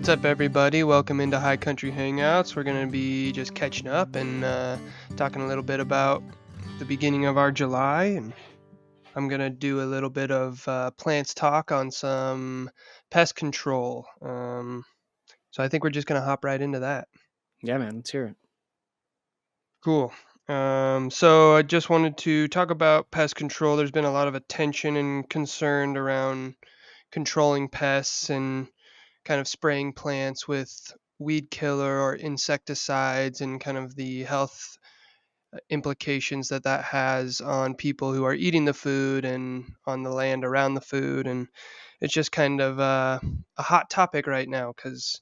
What's up, everybody? Welcome into High Country Hangouts. We're going to be just catching up and talking a little bit about the beginning of our July. And I'm going to do a little bit of plants talk on some pest control. So I think we're just going to hop right into that. Yeah, man, let's hear it. Cool. So I just wanted to talk about pest control. There's been a lot of attention and concern around controlling pests and kind of spraying plants with weed killer or insecticides and kind of the health implications that that has on people who are eating the food and on the land around the food. And it's just kind of a hot topic right now because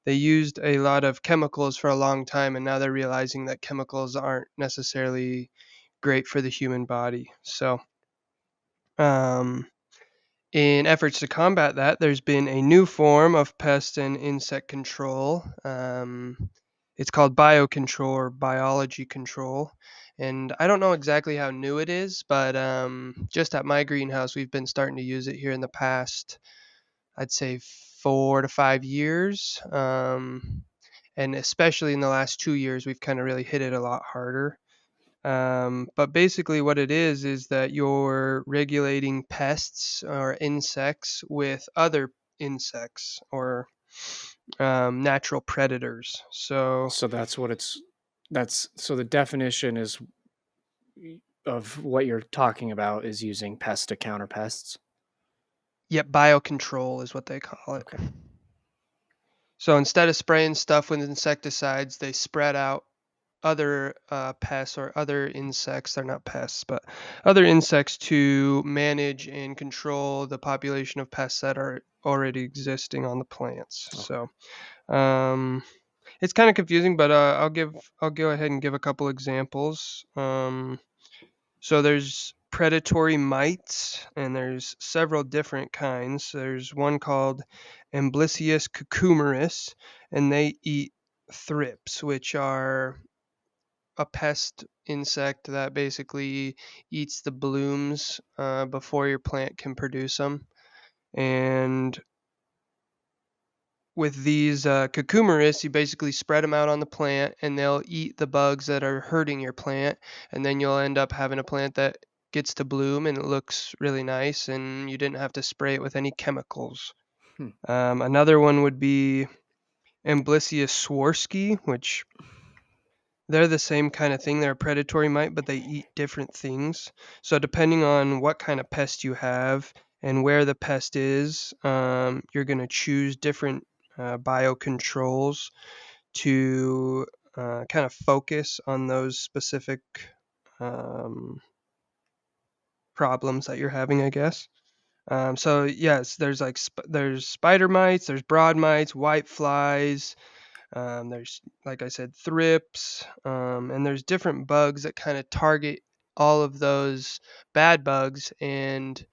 they used a lot of chemicals for a long time, and now they're realizing that chemicals aren't necessarily great for the human body. So um, in efforts to combat that, there's been a new form of pest and insect control. It's called biocontrol or biology control. And I don't know exactly how new it is, but just at my greenhouse, we've been starting to use it here in the past, I'd say 4 to 5 years. And especially in the last 2 years, we've kind of really hit it a lot harder. But basically, what it is that you're regulating pests or insects with other insects or natural predators. So, So that's what it's that's so the definition is of what you're talking about is using pests to counter pests. yep, biocontrol is what they call it. Okay. So instead of spraying stuff with insecticides, they spread out other pests or other insects. They're not pests, but other insects to manage and control the population of pests that are already existing on the plants. Okay. So it's kind of confusing, but I'll go ahead and give a couple examples. So there's predatory mites, and there's several different kinds. There's one called Amblicius cucumeris, and they eat thrips, which are a pest insect that basically eats the blooms before your plant can produce them. And with these cucumeris, you basically spread them out on the plant, and they'll eat the bugs that are hurting your plant, and then you'll end up having a plant that gets to bloom and it looks really nice, and you didn't have to spray it with any chemicals. Hmm. Another one would be Amblicius swarsky, which they're the same kind of thing. They're a predatory mite, but they eat different things. So depending on what kind of pest you have and where the pest is, you're going to choose different biocontrols to kind of focus on those specific um, problems that you're having, I guess. So yes, there's like there's spider mites, there's broad mites, white flies, there's, like I said, thrips, and there's different bugs that kind of target all of those bad bugs. And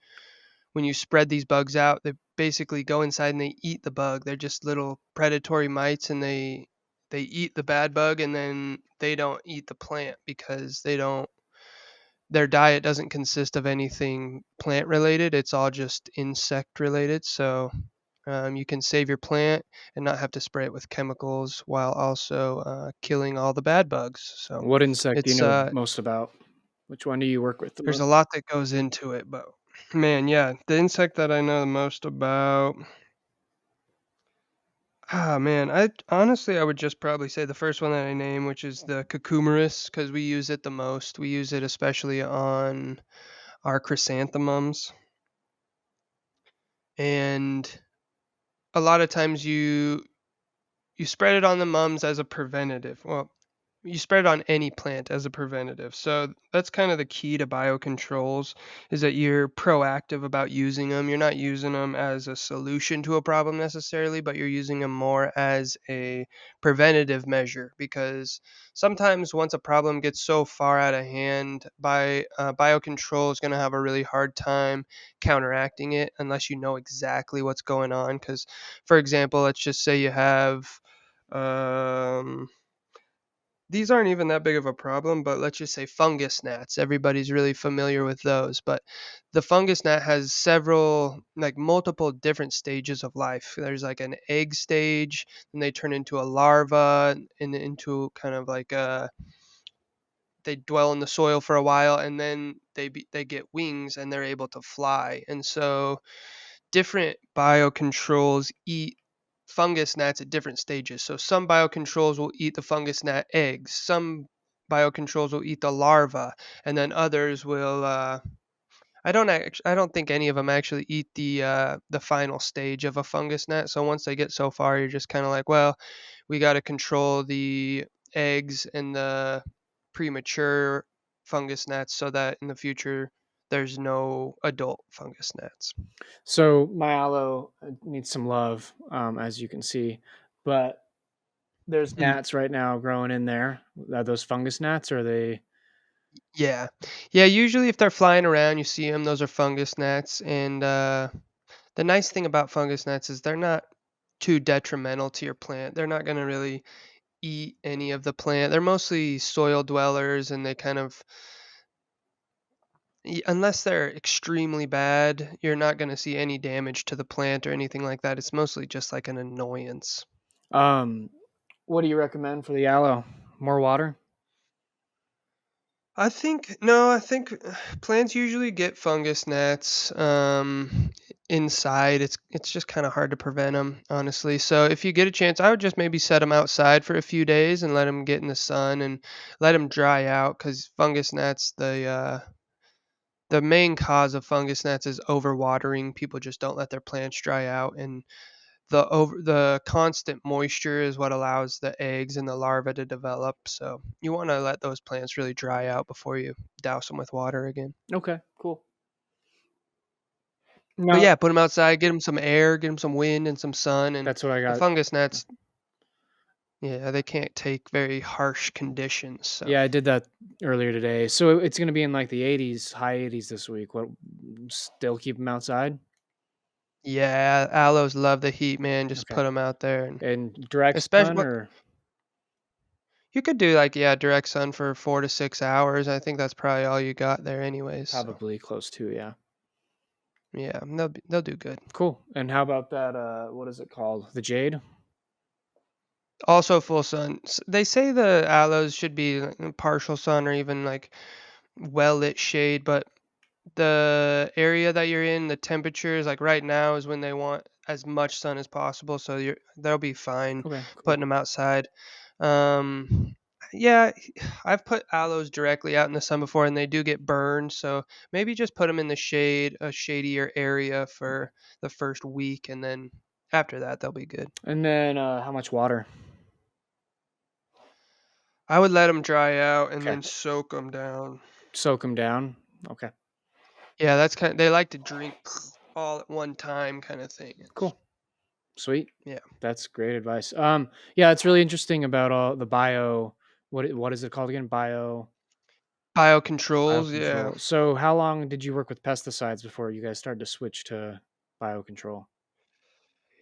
when you spread these bugs out, they basically go inside and they eat the bug. They're just little predatory mites, and they eat the bad bug, and then they don't eat the plant because they don't. Their diet doesn't consist of anything plant related. It's all just insect related. So you can save your plant and not have to spray it with chemicals while also killing all the bad bugs. So What insect do you it's know most about? Which one do you work with the there's a most? lot that goes into it, but man, yeah, the insect that I know the most about. Ah, man, I honestly I would just probably say the first one that I name, which is the cucumeris, because we use it the most. We use it especially on our chrysanthemums, and a lot of times you spread it on the mums as a preventative. Well, you spread it on any plant as a preventative. So that's kind of the key to biocontrols, is that you're proactive about using them. You're not using them as a solution to a problem necessarily, but you're using them more as a preventative measure, because sometimes once a problem gets so far out of hand, biocontrol is going to have a really hard time counteracting it unless you know exactly what's going on. Because, for example, let's just say you have um, these aren't even that big of a problem, but let's just say fungus gnats. Everybody's really familiar with those, but the fungus gnat has several, like multiple different stages of life. There's like an egg stage, and they turn into a larva, and into kind of like a they dwell in the soil for a while, and then they get wings and they're able to fly. And so different biocontrols eat fungus gnats at different stages. So some biocontrols will eat the fungus gnat eggs, some biocontrols will eat the larva, and then others will. I don't think any of them actually eat the final stage of a fungus gnat. So once they get so far, you're just kind of like, well, we got to control the eggs and the premature fungus gnats so that in the future there's no adult fungus gnats. So my aloe needs some love, as you can see, but there's Hmm. gnats right now growing in there. Are those fungus gnats, or are they? Yeah. Yeah, usually if they're flying around, you see them, those are fungus gnats. And the nice thing about fungus gnats is they're not too detrimental to your plant. They're not going to really eat any of the plant. They're mostly soil dwellers, and they kind of, unless they're extremely bad, you're not going to see any damage to the plant or anything like that. It's mostly just like an annoyance. Um, what do you recommend for the aloe? More water? I think no, I think plants usually get fungus gnats inside. It's just kind of hard to prevent them, honestly. So if you get a chance, I would just maybe set them outside for a few days and let them get in the sun and let them dry out, because fungus gnats, the main cause of fungus gnats is overwatering. People just don't let their plants dry out, and the constant moisture is what allows the eggs and the larvae to develop. So you want to let those plants really dry out before you douse them with water again. Okay, cool. But No, yeah, put them outside, get them some air, get them some wind and some sun. And that's what I the got. fungus gnats, yeah, they can't take very harsh conditions. So Yeah, I did that earlier today. So it's going to be in like the 80s, high 80s this week. What? Still keep them outside? yeah, aloes love the heat, man. Just Okay. put them out there, and And direct especially sun what or you could do, like, yeah, direct sun for 4 to 6 hours. I think that's probably all you got there, anyways. So probably close to, yeah. yeah, they'll do good. Cool. And how about that? What is it called? The jade? Also full sun. They say the aloes should be like, in partial sun or even like well lit shade, but the area that you're in, the temperatures, like right now is when they want as much sun as possible, so they'll be fine Okay, cool. putting them outside. Um, yeah, I've put aloes directly out in the sun before, and they do get burned. So maybe just put them in the shade, a shadier area Okay. for the first week, and then after that they'll be good. And then how much water? I would let them dry out and Okay. then soak them down. Soak them down. Okay. Yeah, that's kind of, they like to drink all at one time kind of thing. Cool. Sweet. Yeah, That's great advice. Yeah, it's really interesting about all the bio. What is it called again? biocontrols. Yeah. Biocontrol. So, how long did you work with pesticides before you guys started to switch to biocontrol?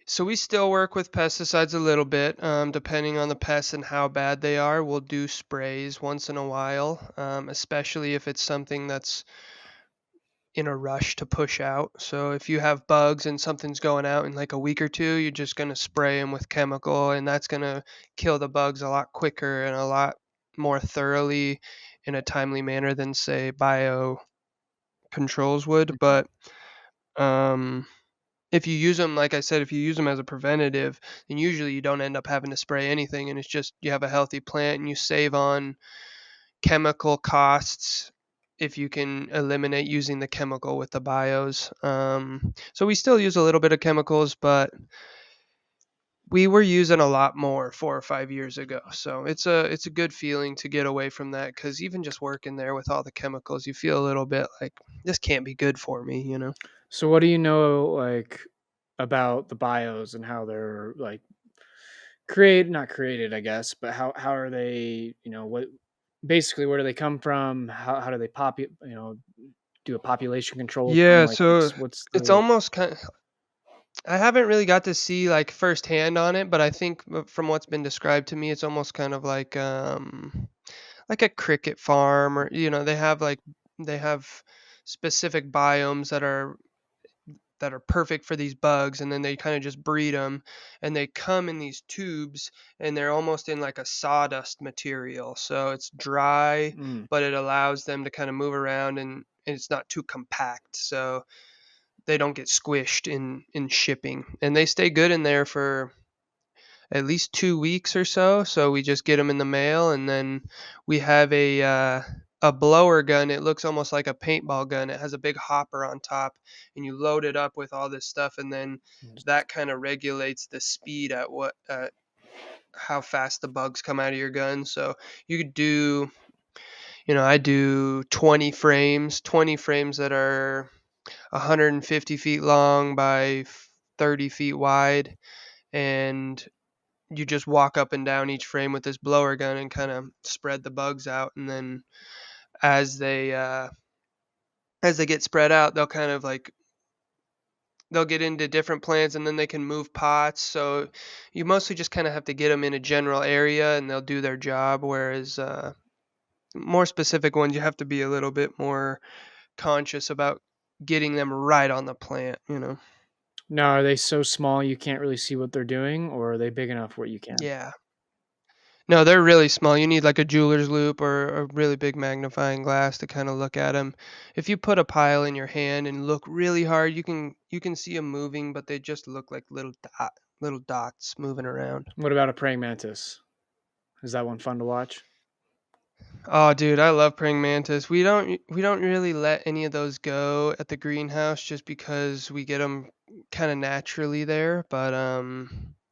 So we still work with pesticides a little bit, depending on the pests and how bad they are. We'll do sprays once in a while, especially if it's something that's in a rush to push out. So if you have bugs and something's going out in like a week or two, you're just going to spray them with chemical, and that's going to kill the bugs a lot quicker and a lot more thoroughly in a timely manner than, say, bio controls would. Mhm. But um, if you use them, like I said, if you use them as a preventative, then usually you don't end up having to spray anything, and it's just you have a healthy plant and you save on chemical costs if you can eliminate using the chemical with the bios. So we still use a little bit of chemicals, but we were using a lot more 4 or 5 years ago. So it's a good feeling to get away from that, because even just working there with all the chemicals, you feel a little bit like this can't be good for me, you know? So, what do you know like about the bios and how they're like created? Not created, I guess, but how are they? What basically where do they come from? How do they do a population control with them? Yeah, Like, so what's it's the almost kind. I haven't really got to see like firsthand on it, but I think from what's been described to me, it's almost kind of like a cricket farm, or they have specific biomes that are perfect for these bugs, and then they kind of just breed them, and they come in these tubes, and they're almost in like a sawdust material, so it's dry, Mm. but it allows them to kind of move around, and it's not too compact, so they don't get squished in shipping, and they stay good in there for at least 2 weeks or so. So we just get them in the mail, and then we have a blower gun. It looks almost like a paintball gun. It has a big hopper on top, and you load it up with all this stuff, and then that kind of regulates the speed at what how fast the bugs come out of your gun. So you could do, I do 20 frames that are 150 feet long by 30 feet wide, and you just walk up and down each frame with this blower gun and kind of spread the bugs out, and then as they uh, as they get spread out, they'll get into different plants, and then they can move pots. So you mostly just kind of have to get them in a general area, and they'll do their job. Whereas more specific ones, you have to be a little bit more conscious about getting them right on the plant. Now, are they so small you can't really see what they're doing, or are they big enough where you can? Yeah. No, they're really small. You need like a jeweler's loop or a really big magnifying glass to kind of look at them. If you put a pile in your hand and look really hard, you can see them moving, but they just look like little dots moving around. What about a praying mantis? Is that one fun to watch? Oh, dude, I love praying mantis. We don't really let any of those go at the greenhouse just because we get them kind of naturally there, but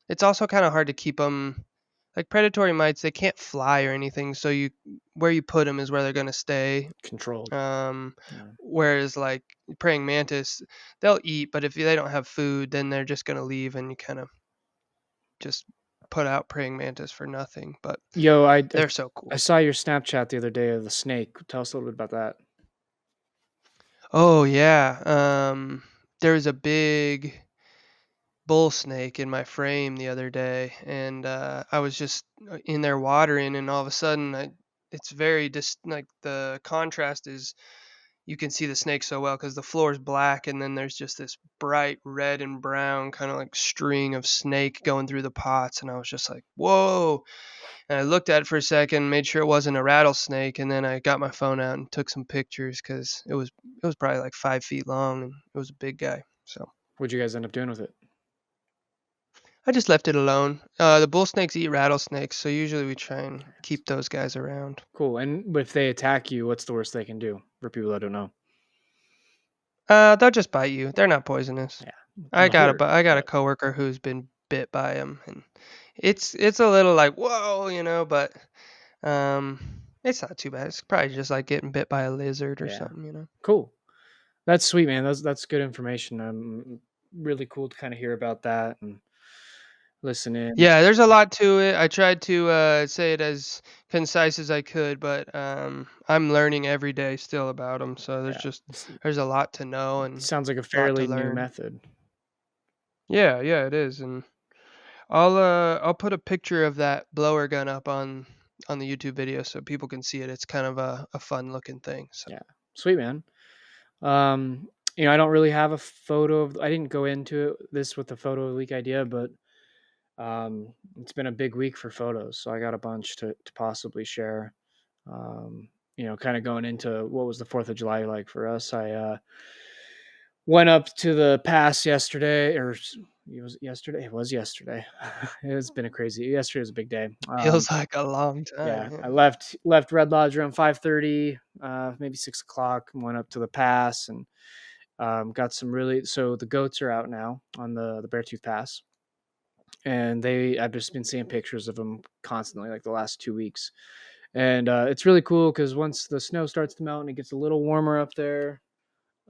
it's also kind of hard to keep them like predatory mites, they can't fly or anything, so you where you put them is where they're going to stay. Controlled. Um Yeah. Whereas like praying mantis, they'll eat, but if they don't have food, then they're just going to leave, and you kind of just put out praying mantis for nothing, but Yo, they're so I cool. saw your Snapchat the other day of the snake. Tell us a little bit about that. Oh yeah. There was a big bull snake in my frame the other day, and I was just in there watering, and all of a sudden, it's very like the contrast is you can see the snake so well because the floor is black, and then there's just this bright red and brown kind of like string of snake going through the pots, and I was just like, whoa. And I looked at it for a second, made sure it wasn't a rattlesnake, and then I got my phone out and took some pictures because it was probably like 5 feet long, and it was a big guy. So What'd you guys end up doing with it? I just left it alone. The bull snakes eat rattlesnakes, so usually we try and keep those guys around. Cool. And if they attack you, what's the worst they can do for people that don't know? They'll just bite you. They're not poisonous. Yeah, I they'll got hurt. I got a But coworker who's been bit by them, and it's a little like whoa, but um, it's not too bad. It's probably just like getting bit by a lizard or yeah, something. cool. That's sweet, man. That's good information. Really cool to kind of hear about that and listen in. Yeah, there's a lot to it. I tried to say it as concise as I could, but I'm learning every day still about them. So Yeah, there's a lot to know and sounds like a a lot to fairly new learn. method. Yeah, yeah, it is, and I'll put a picture of that blower gun up on the YouTube video so people can see it. It's kind of a fun looking thing. So Yeah, sweet, man. Um, I don't really have a photo of. I didn't go into this with the photo of the week idea, but it's been a big week for photos, so I got a bunch to possibly share. Kind of going into what was the 4th of July like for us. I went up to the pass yesterday, or it was yesterday. It was yesterday. It's been a crazy. Yesterday was a big day. feels like a long time. Yeah, Yeah. I left Red Lodge around 5:30, maybe 6 o'clock, and went up to the pass and got some really. So the goats are out now on the Beartooth Pass, and I've just been seeing pictures of them constantly, like the last 2 weeks, and it's really cool because once the snow starts to melt and it gets a little warmer up there,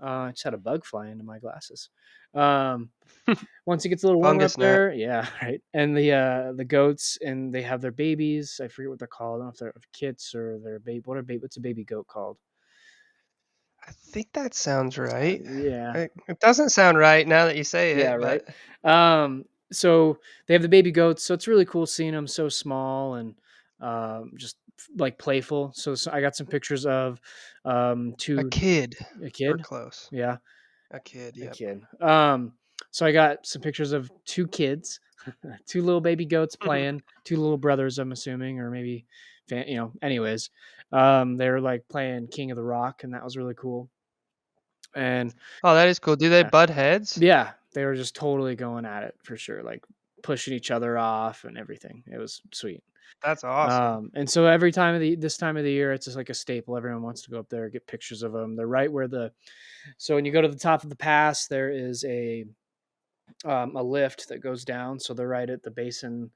I just had a bug fly into my glasses. Um, Once it gets a little warmer up Fungus gnat. there, yeah, right. And the goats and they have their babies. I forget what they're called. I don't know if they're kits or they're baby. What's a baby goat called? I think that sounds right. Yeah. It doesn't sound right now that you say Yeah, it, right. but So they have the baby goats, so it's really cool seeing them so small and just like playful. So I got some pictures of a two kid. a We're kid. close. Yeah, A kid, a yep. kid. So I got some pictures of two kids, two little baby goats playing, two little brothers, I'm assuming, or maybe, anyways, they were like playing King of the Rock, and that was really cool. And Oh, that is cool. Do they yeah, butt heads? yeah, they were just totally going at it for sure, like pushing each other off and everything. It was sweet. That's awesome. And so every time of the this time of the year, it's just like a staple. Everyone wants to go up there, get pictures of them. They're right where the so when you go to the top of the pass, there is a lift that goes down. So they're right at the basin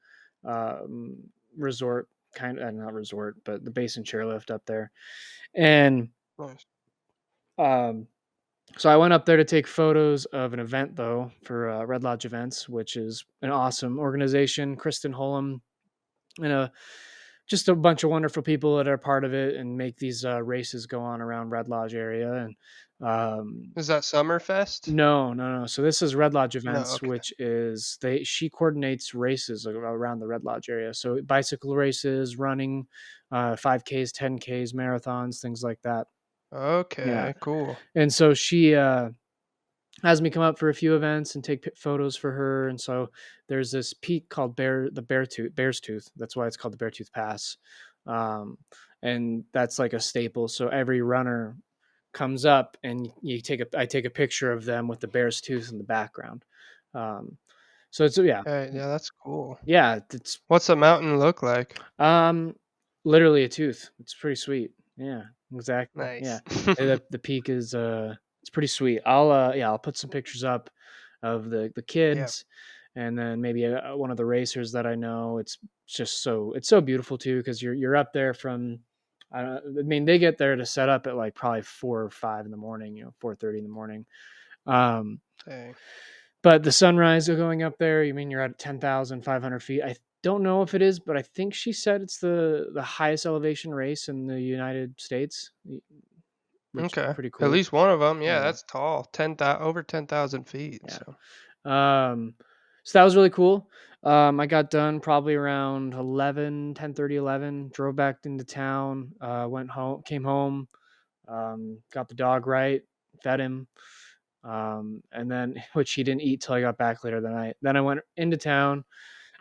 um, resort, kind of not resort, but the basin chairlift up there. And Nice. um, so I went up there to take photos of an event though for Red Lodge Events, which is an awesome organization. Kristen Holm and just a bunch of wonderful people that are part of it and make these races go on around Red Lodge area. And Is that Summerfest? no, no, no. So this is Red Lodge No, Events, okay. which is they she coordinates races around the Red Lodge area. So bicycle races, running, 5Ks, 10Ks, marathons, things like that. Yeah. Okay, cool. And so she has me come up for a few events and take photos for her. And so there's this peak called Bear's Tooth. That's why it's called the Beartooth Pass. Um, and that's like a staple. So every runner comes up and I take a picture of them with the bear's tooth in the background. Um, so it's yeah, Alright, yeah, that's cool. yeah, it's What's the mountain look like? um literally a tooth. It's pretty sweet. Yeah, exactly. Yeah. Nice. The peak is it's pretty sweet. I'll put some pictures up of the Yeah, kids and then maybe one of the racers that I know. It's so beautiful too because you're up there from I mean they get there to set up at like probably 4 or 5 in the morning, 4:30 in the morning. Um, dang. but the sunrise going up there, you mean you're at 10,500 feet? I don't know if it is, but I think she said it's the highest elevation race in the United States, which is Okay. pretty At cool. least one of them. Yeah, Yeah, that's tall. over 10,000 feet, yeah. so So that was really cool. I got done probably around 11, 10:30, 11. Drove back into town. Went home, came home. Got the dog right, fed him, and then which he didn't eat till I got back later that night. Then I went into town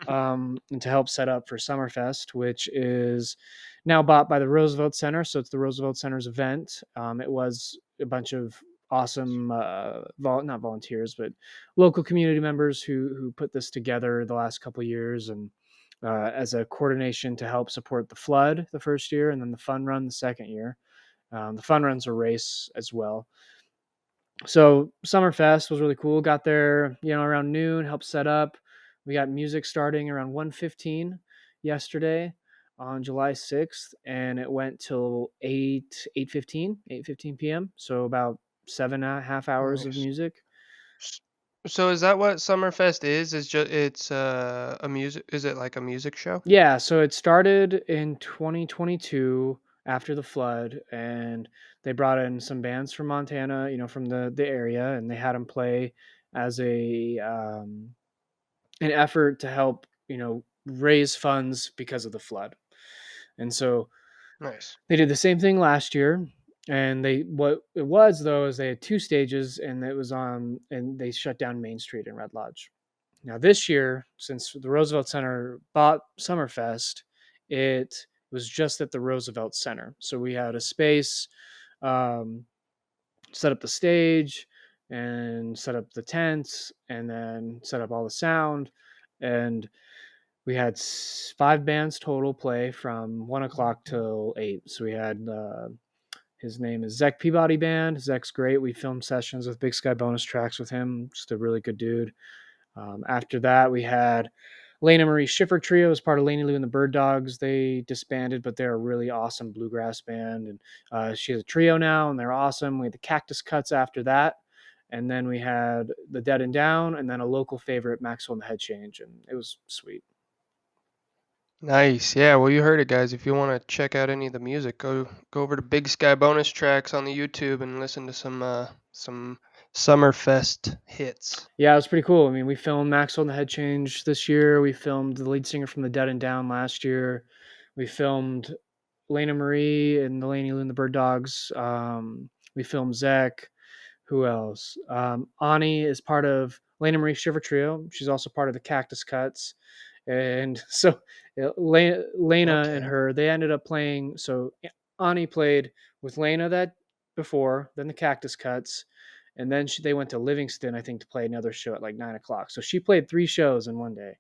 and to help set up for Summerfest, which is now bought by the Roosevelt Center. So it's the Roosevelt Center's event. It was a bunch of awesome, not volunteers, but local community members who put this together the last couple of years and as a coordination to help support the flood the first year and then the fun run the second year. The fun run's a race as well. So Summerfest was really cool. Got there, around noon, helped set up. We got music starting around 1:15 yesterday on July 6th, and it went till 8:15 p.m. So about 7.5 hours of nice. music. S So is that what Summerfest is? It's, a music is it like a music show? Yeah, so it started in 2022 after the flood, and they brought in some bands from Montana, from the area, and they had them play as an effort to help, raise funds because of the flood. And so Nice. they did the same thing last year. And what it was though is they had two stages, and it was on, and they shut down Main Street in Red Lodge. Now this year, since the Roosevelt Center bought Summerfest, it was just at the Roosevelt Center. So we had a space, um, set up the stage, and set up the tents, and then set up all the sound, and we had 5 bands total play from 1 o'clock till 8. So we had his name is Zach Peabody Band. Zach's great. We filmed sessions with Big Sky bonus tracks with him. Just a really good dude. After that, we had Lena Marie Schiffer Trio as part of Laney Lou and the Bird Dogs. They disbanded, but they're a really awesome bluegrass band. And she has a trio now, and they're awesome. We had the Cactus Cuts after that. And then we had the Dead and Down, and then a local favorite, Maxwell and the Head Change. And it was sweet. Nice. Yeah, well you heard it guys. If you want to check out any of the music, go over to Big Sky bonus tracks on the YouTube and listen to some Summerfest hits. Yeah, it was pretty cool. I mean, we filmed Maxwell and the Head Change this year. We filmed the lead singer from the Dead and Down last year. We filmed Lena Marie and the Laney Lou and the Bird Dogs. We filmed Zach. Who else? Ani is part of Lena Marie Shiver Trio. She's also part of the Cactus Cuts. And so Lena and Okay. her, they ended up playing. So Ani played with Lena that before, then the Cactus Cuts, and then they went to Livingston, I think, to play another show at like 9 o'clock. So she played three shows in one day.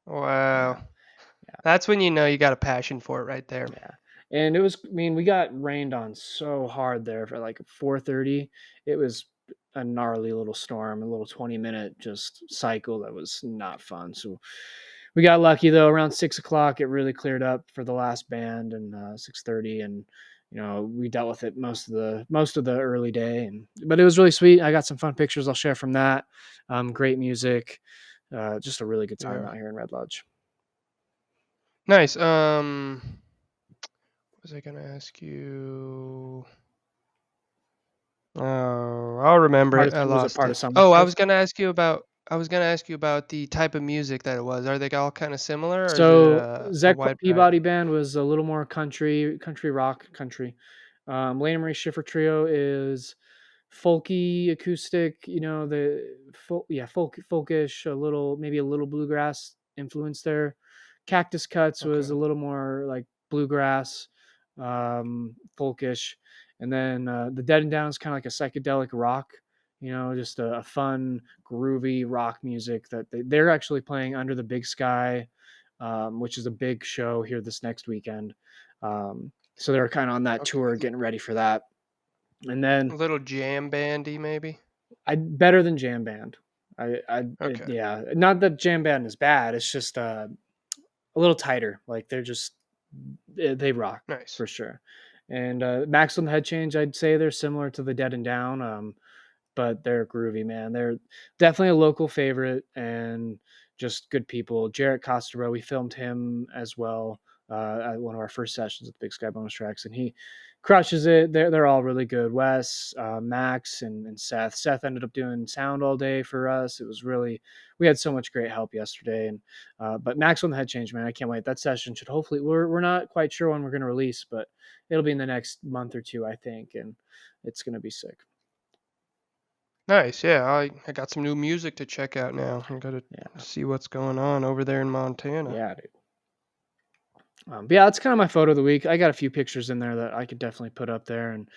Wow. Yeah, yeah, That's when you know you got a passion for it right there. yeah. And it was, I mean, we got rained on so hard there for like 4:30. It was a gnarly little storm, a little 20-minute just cycle that was not fun. So we got lucky though. Around 6 o'clock, it really cleared up for the last band, and 6:30, and we dealt with it most of the early day, and but it was really sweet. I got some fun pictures I'll share from that. Great music, just a really good time Yeah. out here in Red Lodge. Nice. What was I gonna ask you? Oh, I'll remember Part it. of I was it lost part of it. Oh, Summerfest? I was gonna ask you about the type of music that it was. Are they all kind of similar, or is it So a Zach wide Peabody variety? Band was a little more country rock, country. Lena Marie Schiffer Trio is folky, acoustic. Folkish, a little, maybe a little bluegrass influence there. Cactus Cuts was Okay. a little more like bluegrass, folkish, and then the Dead and Down is kind of like a psychedelic rock. Just a fun, groovy rock music that they're actually playing under the Big Sky, which is a big show here this next weekend. So they're kind of on that Okay. tour, getting ready for that. And then A little jam bandy, maybe. I better than jam band. Okay. Yeah, not that jam band is bad. It's just a little tighter. Like they rock Nice. for sure. And Max on the Head Change, I'd say they're similar to the Dead and Down. But they're groovy, man. They're definitely a local favorite and just good people. Jarrett Costero, we filmed him as well at one of our first sessions at the Big Sky Bonus Tracks, and he crushes it. They're all really good. Wes, Max, and Seth. Seth ended up doing sound all day for us. It was really, we had so much great help yesterday. And but Max on the Head Change, man, I can't wait. That session should hopefully, we're not quite sure when we're going to release, but it'll be in the next month or two, I think, and it's going to be sick. Nice. Yeah. I got some new music to check out now. I gotta Yeah. see what's going on over there in Montana. Yeah, dude. But yeah, that's kind of my photo of the week. I got a few pictures in there that I could definitely put up there, and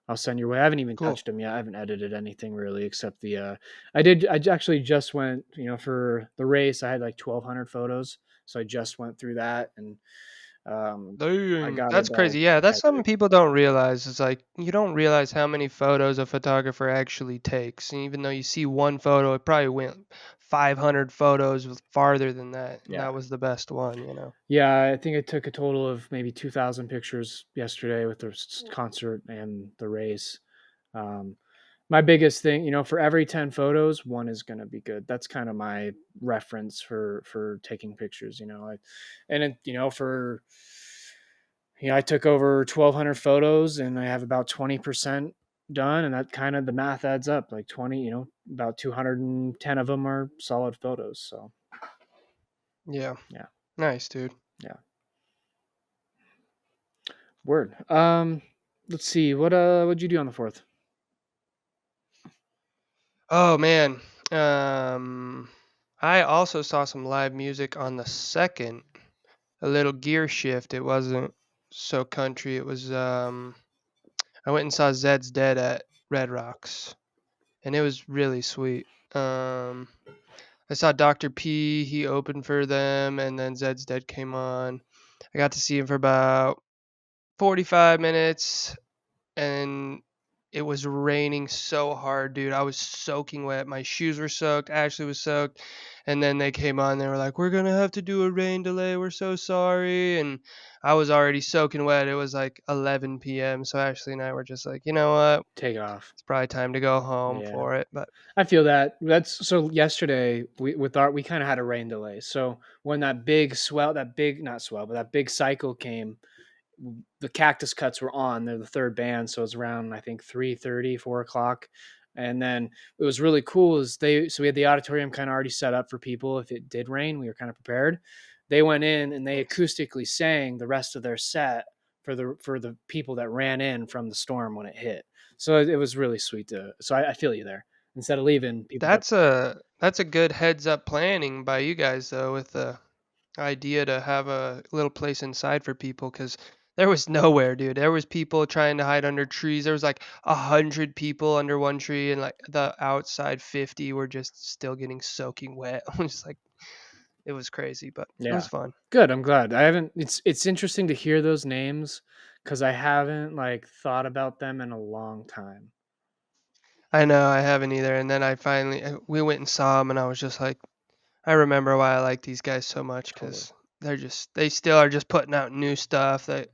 I'll send your way. I haven't even Cool. touched them yet. I haven't edited anything really, except the. I did. Actually just went. For the race, I had like 1,200 photos, so I just went through that, and I Dang, got that's it all crazy. Yeah, that's something edited. people don't realize. It's like you don't realize how many photos a photographer actually takes. And even though you see one photo, it probably went 500 photos farther than that, and Yeah. that was the best one. Yeah, I think I took a total of maybe 2,000 pictures yesterday with the concert and the race. Um, my biggest thing, for every 10 photos, one is going to be good. That's kind of my reference for taking pictures. And it, for I took over 1,200 photos and I have about 20% done, and that kind of the math adds up. Like 20, about 210 of them are solid photos. So Yeah, yeah, nice, dude. yeah, word. Let's see, what'd you do on the 4th? Oh man, um, I also saw some live music on the second. A little gear shift. It wasn't so country. It was I went and saw Zed's Dead at Red Rocks, and it was really sweet. I saw Dr. P. He opened for them, and then Zed's Dead came on. I got to see him for about 45 minutes, and it was raining so hard, dude. I was soaking wet. My shoes were soaked. Ashley was soaked. And then they came on. They were like, "We're gonna have to do a rain delay. We're so sorry." And I was already soaking wet. It was like 11 p.m. So Ashley and I were just like, you know what? Take off. It's probably time to go home Yeah. for it. But I feel that. That's so yesterday we kind of had a rain delay. So when that big swell, that big not swell, but that big cycle came, the Cactus Cuts were on. They're the third band, so it's around I think 3:30, 4 o'clock. And then it was really cool is we had the auditorium kind of already set up for people if it did rain. We were kind of prepared. They went in and they nice. acoustically sang the rest of their set for the people that ran in from the storm when it hit. So it was really sweet to. So I feel you there. Instead of leaving, people got. That's a good heads up planning by you guys though, with the idea to have a little place inside for people, because there was nowhere, dude. There was people trying to hide under trees. There was like 100 people under one tree, and like the outside 50 were just still getting soaking wet. It was like it was crazy, but it was Yeah. fun. Good. I'm glad. I haven't. It's interesting to hear those names because I haven't like thought about them in a long time. I know I haven't either. And then we went and saw them, and I was just like, I remember why I like these guys so much, Totally. because they still are just putting out new stuff that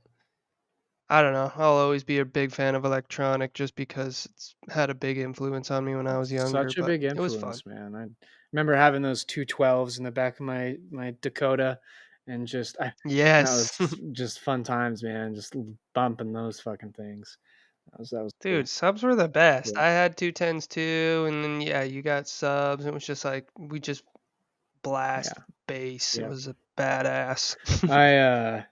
I don't know. I'll always be a big fan of electronic just because it's had a big influence on me when I was younger, Such a but big it was fun. influence, man. I remember having those 212s in the back of my Dakota, and just that Yes. was just fun times, man. Just bumping those fucking things. That was Dude, cool. subs were the best. Yeah. I had 210s too, and then yeah, you got subs. It was just like we just blast Yeah. bass. It Yeah. was a badass. I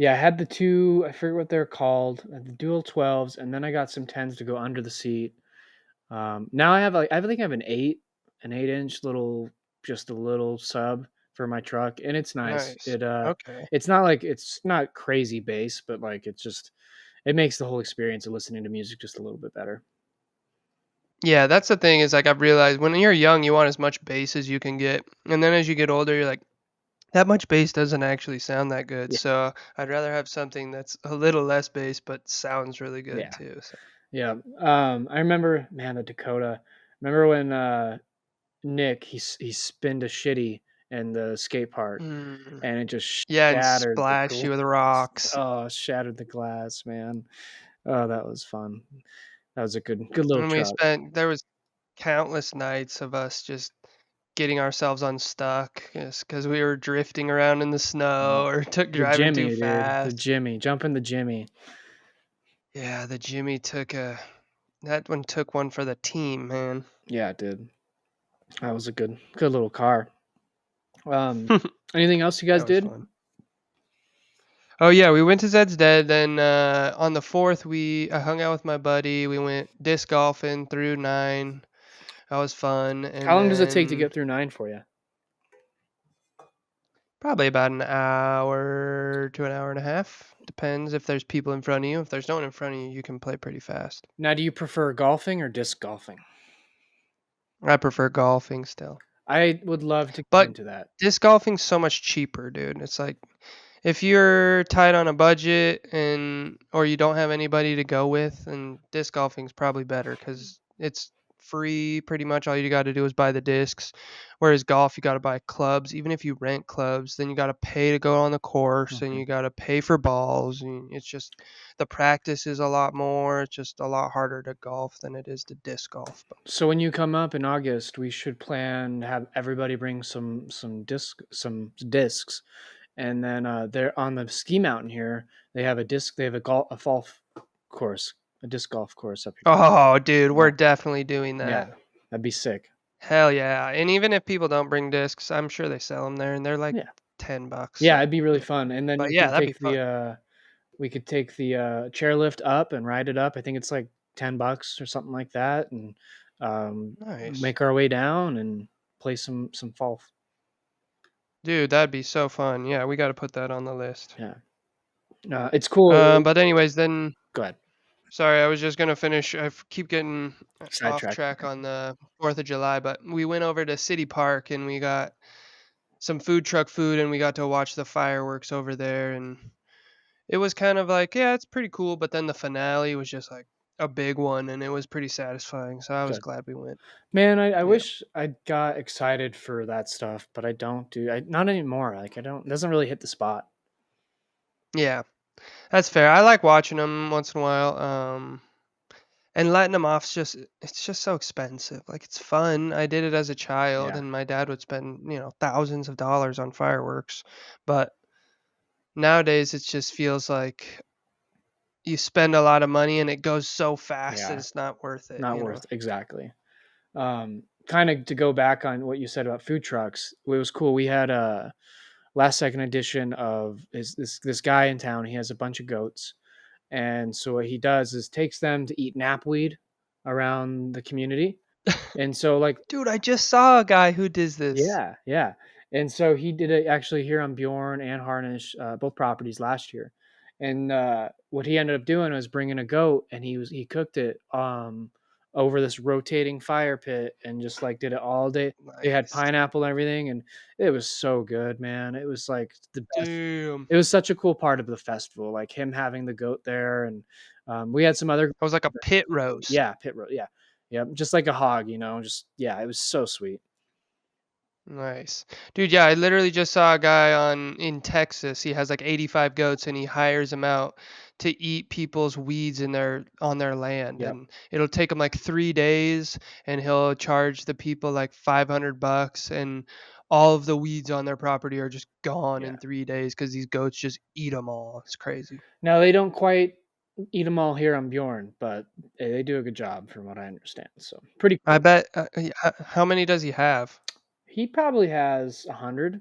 Yeah, I had the two. I forget what they're called. I had the dual 12s, and then I got some 10s to go under the seat. Now I have like I think I have an 8 inch little, just a little sub for my truck, and it's nice. Nice. Okay. It's not like it's not crazy bass, but like it's just it makes the whole experience of listening to music just a little bit better. Yeah, that's the thing is like I've realized when you're young, you want as much bass as you can get, and then as you get older, you're like, that much bass doesn't actually sound that good. Yeah, So I'd rather have something that's a little less bass but sounds really good yeah, too. So. yeah. I remember, man, the Dakota. Remember when Nick he spinned a shitty in the skate park, Mm. and it just Yeah, and shattered the splash glass. you with rocks. Oh, shattered the glass, man. Oh, that was fun. That was a good little And truck. there was countless nights of us just getting ourselves unstuck because we were drifting around in the Yeah. snow or took The driving too Jimmy, dude. The fast. Jimmy. Jumping the Jimmy. Yeah, that one took one for the team, man. Yeah, it did. That was a good little car. Um, Anything else you guys That was did? fun. Oh yeah, we went to Zed's Dead. Then on the fourth, I hung out with my buddy. We went disc golfing through 9. That was fun. How And long does it take to then get through 9 for you? probably about an hour to an hour and a half. Depends if there's people in front of you. If there's no one in front of you, you can play pretty fast. Now, do you prefer golfing or disc golfing? I prefer golfing still. I would love to get But into that. disc golfing's so much cheaper, dude. It's like if you're tight on a budget and or you don't have anybody to go with, and disc golfing's probably better because it's free pretty much. All you got to do is buy the discs. Whereas golf, you got to buy clubs. Even if you rent clubs, then you got to pay to go on the course, and Mhm. you got to pay for balls. And it's just the practice is a lot more. It's just a lot harder to golf than it is to disc golf. But So when you come up in August, we should plan to have everybody bring some discs, and then they're on the ski mountain here. They have a disc. They have a fall course, a disc golf course up here. oh, dude, Yeah, we're definitely doing yeah, that. that'd be sick. Hell yeah. And even if people don't bring discs, I'm sure they sell them there and they're like Yeah, $10. yeah, So, it'd be really yeah. fun. And then But yeah, that'd be fun. we could take the chairlift up and ride it up. I think it's like $10 or something like that, and Nice. make our way down and play some fall. Dude, that'd be so fun. Yeah, we got to put that on the list. Yeah, it's cool. But anyways, then Go ahead. sorry, I was just gonna finish. Keep getting off Sidetrack. track on the 4th of July, but we went over to City Park and we got some food truck food and we got to watch the fireworks over there, and it was kind of like, yeah, it's pretty cool, but then the finale was just like a big one, and it was pretty satisfying. So I was Good. glad we went. Man, I Yeah. wish I got excited for that stuff, but I don't do I not anymore. Like I don't it doesn't really hit the spot. Yeah, that's fair. I like watching them once in a while. And letting them off's just it's just so expensive. Like it's fun. I did it as a child, Yeah. and my dad would spend thousands of dollars on fireworks. But nowadays, it just feels like you spend a lot of money and it goes so fast that Yeah. it's not worth it. Not worth exactly. Kind of to go back on what you said about food trucks, it was cool. We had a last second edition of this guy in town. He has a bunch of goats, and so what he does is takes them to eat knapweed around the community. And so like Dude, I just saw a guy who does this. yeah, yeah. And so he did it actually here on Bjorn and Harnish, both properties last year. And what he ended up doing was bringing a goat, and he cooked it over this rotating fire pit, and just like did it all day. They had Nice. pineapple and everything, and it was so good, man. It was like the best. Damn. It was such a cool part of the festival, like him having the goat there, and we had some other I was like a pit roast. yeah pit roast, yeah, yeah, just like a hog, just yeah, it was so sweet. Nice. Dude, yeah, I literally just saw a guy on in Texas. He has like 85 goats and he hires them out to eat people's weeds in their on their land, Yep. and it'll take him like 3 days, and he'll charge the people like $500, and all of the weeds on their property are just gone Yeah. in 3 days cuz these goats just eat them all. It's crazy. Now they don't quite eat them all here on Bjorn, but they do a good job from what I understand. So pretty I cool. bet how many does he have? He probably has 100.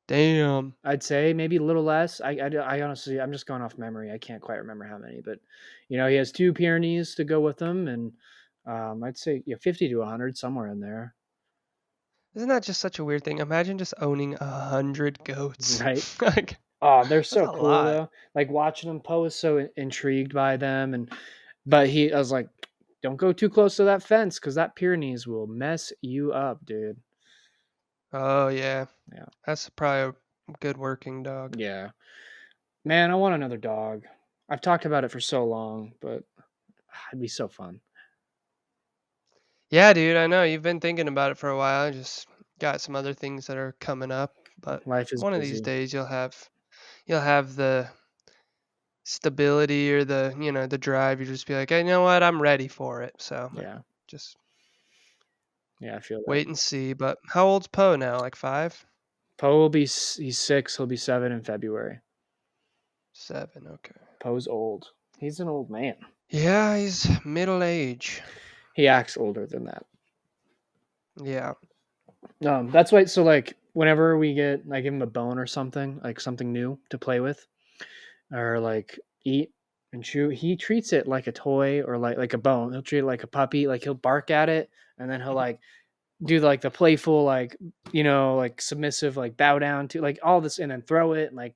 Damn. I'd say maybe a little less. I honestly, I'm just going off memory. I can't quite remember how many, but he has two Pyrenees to go with them, and I'd say 50 to 100 somewhere in there, Isn't that just such a weird thing? Imagine just owning 100 goats. right? Like Oh, they're that's so a cool lot. though. Like watching them, Poe is so intrigued by them, but I was like, don't go too close to that fence because that Pyrenees will mess you up, dude. Oh yeah, Yeah. that's probably a good working dog. Yeah. Man, I want another dog. I've talked about it for so long, but it'd be so fun. Yeah, dude, I know you've been thinking about it for a while. I just got some other things that are coming up, but Life is one of these busy. days you'll have the stability or the drive. You just be like, hey, you know what, I'm ready for it. So Yeah. just Yeah, I feel that. wait and see. But how old's Poe now? Like 5, Poe will he's 6, he'll be 7 in February. 7? Okay. Poe's old. He's an old man. Yeah, he's middle age. He acts older than that. Yeah. That's why. So like, whenever I give him a bone or something, like something new to play with, or like eat and chew, he treats it like a toy or like a bone. He'll treat it like a puppy. Like he'll bark at it, and then he'll like do like the playful, like like submissive, like bow down to like all this, and then throw it. And like,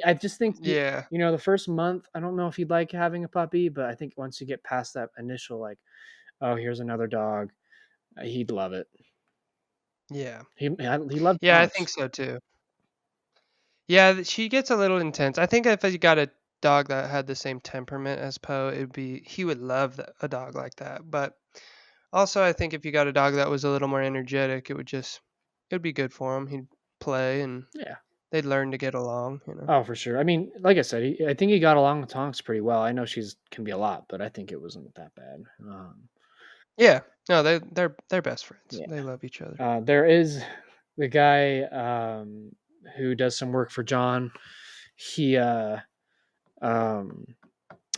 I just think Yeah. the first month, I don't know if he'd like having a puppy, but I think once you get past that initial like, oh, here's another dog, he'd love it. Yeah. He loves Yeah, I think dogs. so too. Yeah, she gets a little intense. I think if you got a dog that had the same temperament as Poe, he would love a dog like that. But also, I think if you got a dog that was a little more energetic, it'd be good for him. He'd play and Yeah. they'd learn to get along. Oh, for sure. I mean, like I said, I think he got along with Tonks pretty well. I know she's can be a lot, but I think it wasn't that bad. Yeah. No, they're best friends. Yeah. They love each other. There is the guy who does some work for John. He um,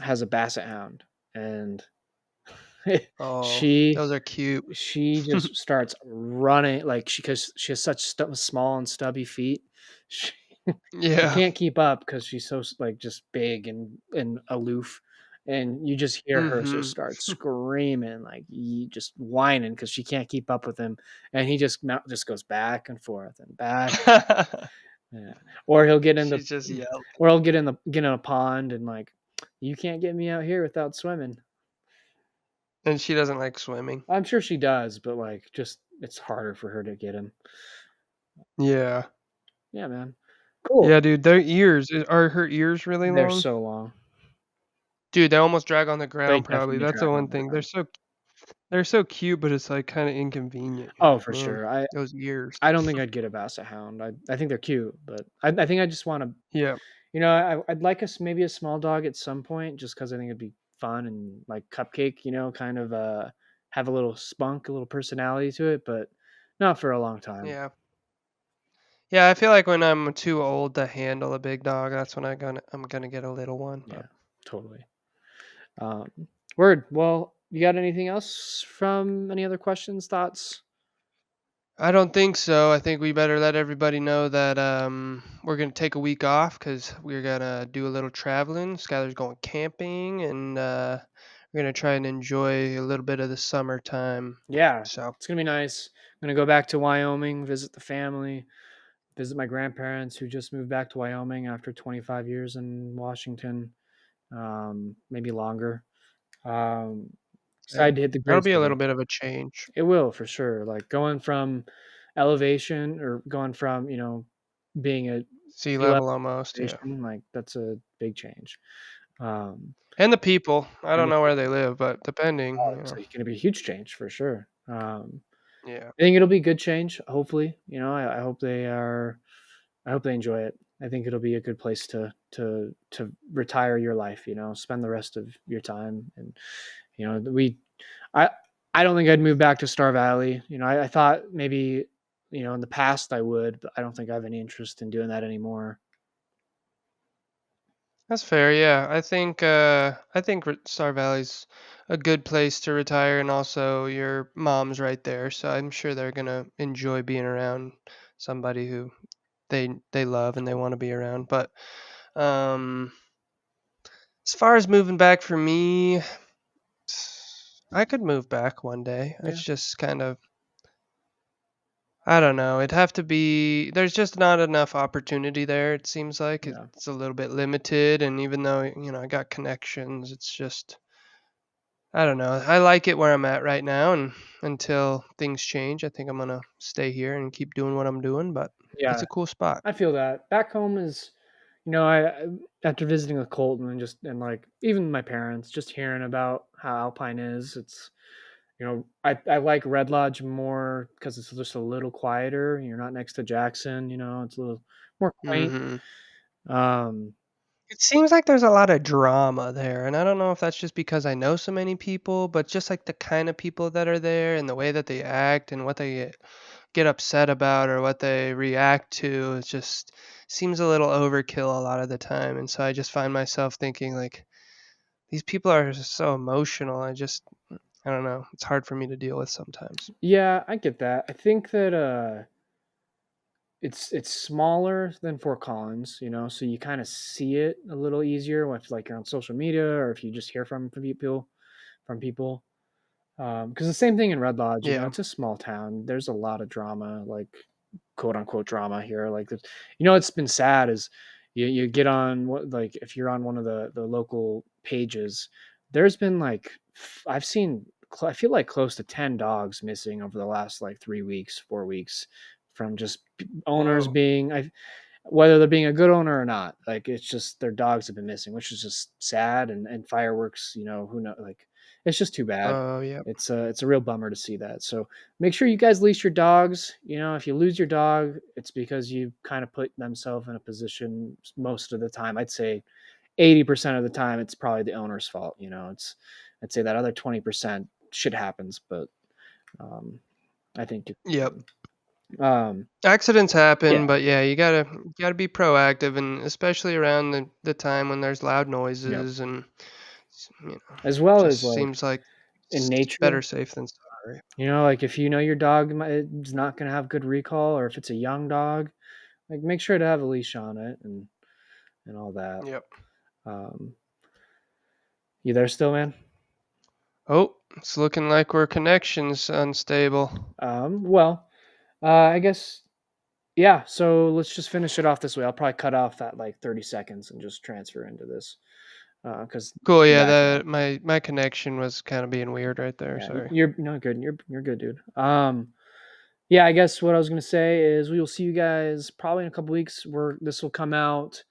has a basset hound, and Oh, she those are cute. she just starts running like because she has such small and stubby feet. She, she Yeah. can't keep up because she's so like just big and aloof, and you just hear her just Mhm. start screaming like just whining because she can't keep up with him, and he just goes back and forth and back. Yeah. Or he'll get in the She's just yelling. or he'll get in a pond and like, you can't get me out here without swimming. And she doesn't like swimming. I'm sure she does, but like just it's harder for her to get him. Yeah. Yeah, man. Cool. Yeah, dude, their ears are her ears really They're long? so long. Dude, they almost drag on the They ground probably. definitely That's the drag one on the thing. ground. They're so cute, but it's, like, kinda inconvenient. You're Oh, like, for "Man, sure. I those ears." I don't think I'd get a basset hound. I think they're cute, but I think I just wanna Yeah. I'd like maybe a small dog at some point just because I think it'd be fun and, like, cupcake, kind of, have a little spunk, a little personality to it, but not for a long time. Yeah. Yeah, I feel like when I'm too old to handle a big dog, that's when I'm gonna get a little one, Yeah, but totally. Um, Word. Well, you got anything else from any other questions, thoughts? I don't think so. I think we better let everybody know that we're gonna take a week off because we're gonna do a little traveling. Skylar's going camping, and we're gonna try and enjoy a little bit of the summertime. Yeah, So it's gonna be nice. I'm gonna go back to Wyoming, visit the family, visit my grandparents who just moved back to Wyoming after 25 years in Washington, maybe longer. Um, yeah, Excited to hit the that'll Great be a little City. bit of a change. It will for sure. Like going from elevation or going from being a Sea sea level level almost, yeah. elevation, like that's a big change. Um, And the people. I and don't the know where people, they live, but depending, it's going to be a huge change for sure. yeah. I think it'll be good change. Hopefully, I hope they are. I hope they enjoy it. I think it'll be a good place to retire your life. Spend the rest of your time. And we, I I don't think I'd move back to Star Valley. I thought maybe in the past I would, but I don't think I have any interest in doing that anymore. That's fair. Yeah, I think Star Valley's a good place to retire, and also your mom's right there, so I'm sure they're gonna enjoy being around somebody who they love and they want to be around. But um, as far as moving back for me, I could move back one day. Yeah, It's just kind of I don't know. It'd have to be. There's just not enough opportunity there. It seems like yeah, it's a little bit limited, and even though I got connections, it's just I don't know. I like it where I'm at right now, and until things change, I think I'm gonna stay here and keep doing what I'm doing. But it's yeah. a cool spot. I feel that back home is, after visiting with Colton and like even my parents, just hearing about how Alpine is, it's I like Red Lodge more because it's just a little quieter. You're not next to Jackson, it's a little more quaint. Hmm. Um, It seems like there's a lot of drama there, and I don't know if that's just because I know so many people, but just like the kind of people that are there and the way that they act and what they get upset about or what they react to, it just seems a little overkill a lot of the time. And so I just find myself thinking like these people are just so emotional. I don't know. It's hard for me to deal with sometimes. yeah, I get that. I think that it's smaller than Fort Collins, so you kind of see it a little easier if like you're on social media or if you just hear from people. Because the same thing in Red Lodge, Yeah. it's a small town. There's a lot of drama, like quote unquote drama here. Like, it's been sad is you get on what like if you're on one of the local pages, there's been like I've seen I feel like close to 10 dogs missing over the last like 3 weeks, 4 weeks from just owners Whoa. being whether they're being a good owner or not. Like it's just their dogs have been missing, which is just sad. And fireworks, who know, like it's just too bad. Oh, yeah. It's a real bummer to see that. So make sure you guys leash your dogs. If you lose your dog, it's because you kind of put themselves in a position most of the time. I'd say 80% of the time it's probably the owner's fault. I'd say that other 20% shit happens, but um, I think Yep. um, Accidents happen, yeah, but yeah, you gotta be proactive, and especially around the time when there's loud yep. noises and As well as just like seems like in it's nature. better safe than sorry. Like if your dog is not going to have good recall, or if it's a young dog, like make sure to have a leash on it and all that. Yep. Um, you there still, man? Oh, it's looking like we're connections unstable. Well, I guess yeah. So let's just finish it off this way. I'll probably cut off that like 30 seconds and just transfer into this because Cool. we're Yeah, back now. the my connection was kind of being weird right there. Yeah, Sorry. you're no good. You're good, dude. Yeah, I guess what I was gonna say is we will see you guys probably in a couple weeks. Where this will come out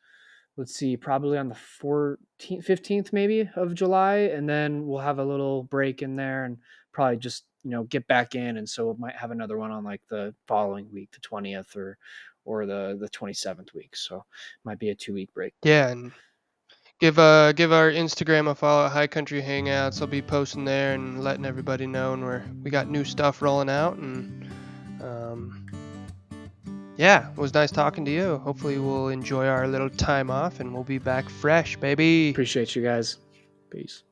let's see, probably on the 14th, 15th maybe of July, and then we'll have a little break in there and probably just get back in, and so we might have another one on like the following week, the 20th or the 27th week. So it might be a 2 week break. Yeah, and give our Instagram a follow at High Country Hangouts. I'll be posting there and letting everybody know, and we got new stuff rolling out. And yeah, it was nice talking to you. Hopefully, we'll enjoy our little time off, and we'll be back fresh, baby. Appreciate you guys. Peace.